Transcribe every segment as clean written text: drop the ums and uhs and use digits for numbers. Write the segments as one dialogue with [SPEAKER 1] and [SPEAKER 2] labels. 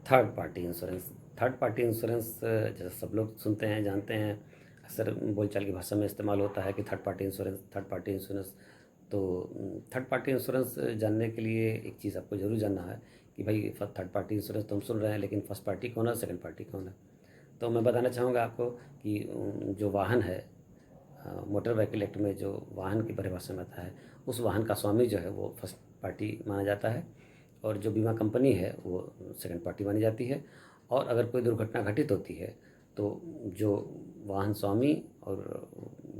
[SPEAKER 1] Third party insurance. Third party insurance जैसे सब लोग सुनते हैं, जानते हैं, अक्सर बोलचाल की भाषा में इस्तेमाल होता है कि third party insurance, third party insurance. तो थर्ड पार्टी इंश्योरेंस जानने के लिए एक चीज़ आपको ज़रूर जानना है कि भाई थर्ड पार्टी इंश्योरेंस तो हम सुन रहे हैं, लेकिन फर्स्ट पार्टी कौन है, सेकंड पार्टी कौन है। तो मैं बताना चाहूँगा आपको कि जो वाहन है, मोटर व्हीकल एक्ट में जो वाहन की परिभाषा में आता है, उस वाहन का स्वामी जो है वो फर्स्ट पार्टी माना जाता है, और जो बीमा कंपनी है वो सेकंड पार्टी मानी जाती है। और अगर कोई दुर्घटना घटित होती है तो जो वाहन स्वामी और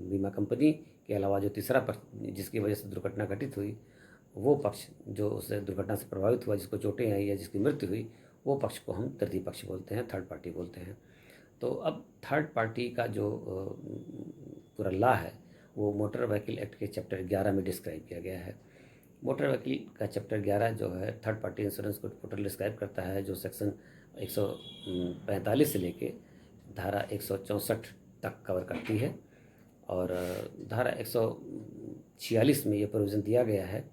[SPEAKER 1] बीमा कंपनी के अलावा जो तीसरा पक्ष जिसकी वजह से दुर्घटना घटित हुई, वो पक्ष जो उस दुर्घटना से प्रभावित हुआ, जिसको चोटें आई या जिसकी मृत्यु हुई, वो पक्ष को हम तृतीय पक्ष बोलते हैं, थर्ड पार्टी बोलते हैं। तो अब थर्ड पार्टी का जो पूरा लॉ है वो मोटर व्हीकल एक्ट के चैप्टर 11 में डिस्क्राइब किया गया है। मोटर व्हीकल का चैप्टर 11 जो है थर्ड पार्टी इंश्योरेंस को टोटल डिस्क्राइब करता है, जो सेक्शन 145 से लेके धारा 164 तक कवर करती है। और धारा 146 में ये प्रोविज़न दिया गया है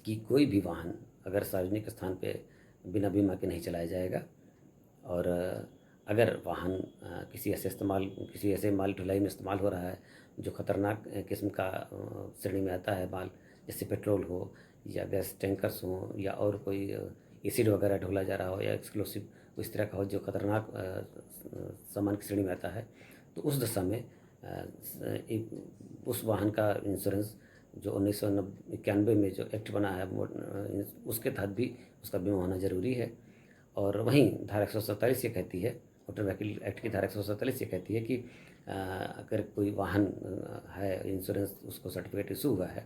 [SPEAKER 1] कि कोई भी वाहन अगर सार्वजनिक स्थान पे बिना बीमा के नहीं चलाया जाएगा। और अगर वाहन किसी ऐसे माल ढुलाई में इस्तेमाल हो रहा है जो ख़तरनाक किस्म का श्रेणी में आता है माल, जैसे पेट्रोल हो या गैस टैंकर्स हों या और कोई एसिड वगैरह ढोला जा रहा हो या एक्सप्लोसिव इस तरह का हो जो ख़तरनाक सामान की श्रेणी में आता है, तो उस दशा में उस वाहन का इंश्योरेंस जो 1991 में जो एक्ट बना है उसके तहत भी उसका बीमा होना ज़रूरी है। और वहीं धारा 147 ये कहती है, मोटर व्हीकल एक्ट की धारा 147 ये कहती है कि अगर कोई वाहन है, इंश्योरेंस उसको सर्टिफिकेट इशू हुआ है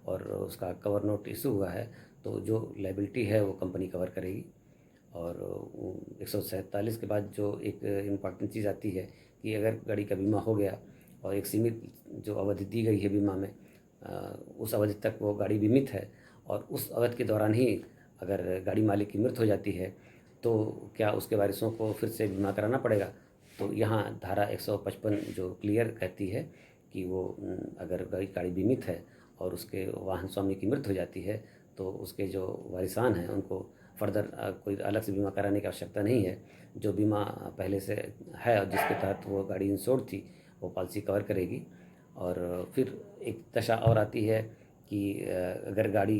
[SPEAKER 1] और उसका कवर नोट इशू हुआ है, तो जो लायबिलिटी है वो कंपनी कवर करेगी। और 147 के बाद जो एक इम्पॉर्टेंट चीज़ आती है कि अगर गाड़ी का बीमा हो गया और एक सीमित जो अवधि दी गई है बीमा में, उस अवधि तक वो गाड़ी बीमित है, और उस अवधि के दौरान ही अगर गाड़ी मालिक की मृत्यु हो जाती है तो क्या उसके वारिसों को फिर से बीमा कराना पड़ेगा। तो यहाँ धारा 155 जो क्लियर कहती है कि वो अगर गाड़ी बीमित है और उसके वाहन स्वामी की मृत्यु हो जाती है तो उसके जो वारिसान हैं उनको फर्दर कोई अलग से बीमा कराने की आवश्यकता नहीं है। जो बीमा पहले से है और जिसके तहत वो गाड़ी इंश्योर्ड थी वो पॉलिसी कवर करेगी। और फिर एक दशा और आती है कि अगर गाड़ी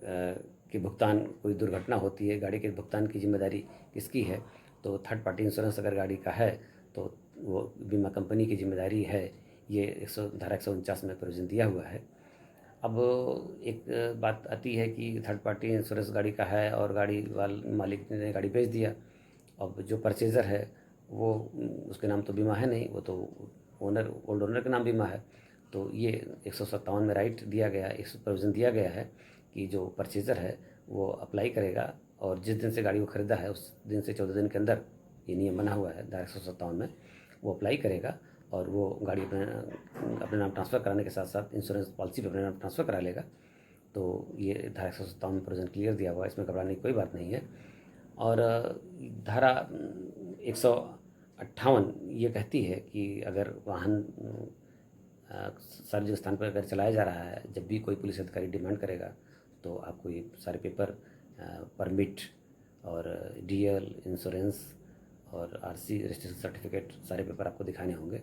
[SPEAKER 1] के भुगतान कोई दुर्घटना होती है, गाड़ी के भुगतान की जिम्मेदारी किसकी है, तो थर्ड पार्टी इंश्योरेंस अगर गाड़ी का है तो वो बीमा कंपनी की जिम्मेदारी है। ये धारा 149 में प्रोविज़न दिया हुआ है। अब एक बात आती है कि थर्ड पार्टी इंश्योरेंस गाड़ी का है और गाड़ी मालिक ने गाड़ी बेच दिया। अब जो परचेज़र है वो उसके नाम तो बीमा है नहीं, वो तो ओल्ड ओनर के नाम बीमा है। तो ये 157 में राइट दिया गया, एक प्रोविज़न दिया गया है कि जो परचेज़र है वो अप्लाई करेगा, और जिस दिन से गाड़ी को ख़रीदा है उस दिन से 14 दिन के अंदर, ये नियम बना हुआ है धारा 157 में, वो अप्लाई करेगा और वो गाड़ी अपने नाम ट्रांसफ़र कराने के साथ साथ इंश्योरेंस पॉलिसी पर अपने नाम ट्रांसफ़र करा लेगा। तो ये धारा 157 में प्रोविज़न क्लियर दिया हुआ है, इसमें घबराने की कोई बात नहीं है। और धारा 158 ये कहती है कि अगर वाहन सार्वजनिक स्थान पर अगर चलाया जा रहा है, जब भी कोई पुलिस अधिकारी डिमांड करेगा तो आपको ये सारे पेपर, परमिट और डीएल, इंश्योरेंस और आरसी रजिस्ट्रेशन सर्टिफिकेट, सारे पेपर आपको दिखाने होंगे।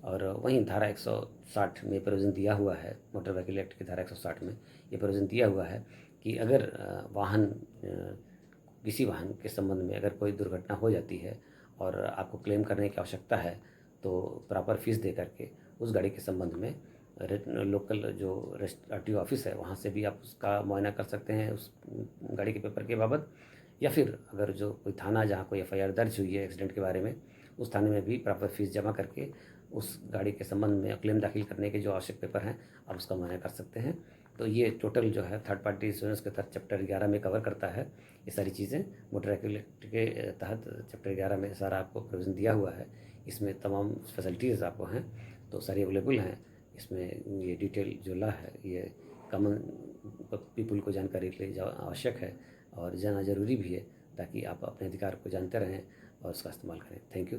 [SPEAKER 1] और वहीं धारा 160 में प्रोविज़न दिया हुआ है, मोटर व्हीकल एक्ट की धारा 160 में ये प्रोविज़न दिया हुआ है कि अगर किसी वाहन के संबंध में अगर कोई दुर्घटना हो जाती है और आपको क्लेम करने की आवश्यकता है, तो प्रॉपर फीस दे करके उस गाड़ी के संबंध में लोकल जो आरटीओ ऑफिस है वहाँ से भी आप उसका मुआयना कर सकते हैं उस गाड़ी के पेपर के बाबत। या फिर अगर जो कोई थाना जहाँ कोई एफआईआर दर्ज हुई है एक्सीडेंट के बारे में, उस थाने में भी प्रॉपर फीस जमा करके उस गाड़ी के संबंध में क्लेम दाखिल करने के जो आवश्यक पेपर हैं आप उसका मुआयना कर सकते हैं। तो ये टोटल जो है थर्ड पार्टी इंश्योरेंस के तहत चैप्टर 11 में कवर करता है ये सारी चीज़ें। मोटर व्हीकल एक्ट के तहत चैप्टर 11 में सारा आपको प्रोविज़न दिया हुआ है। इसमें तमाम फैसिलिटीज़ आपको हैं, तो सारी अवेलेबल हैं। इसमें ये डिटेल जो लॉ है ये कॉमन पीपल को जानकारी के लिए आवश्यक है और जानना ज़रूरी भी है, ताकि आप अपने अधिकार को जानते रहें और उसका इस्तेमाल करें। Thank you.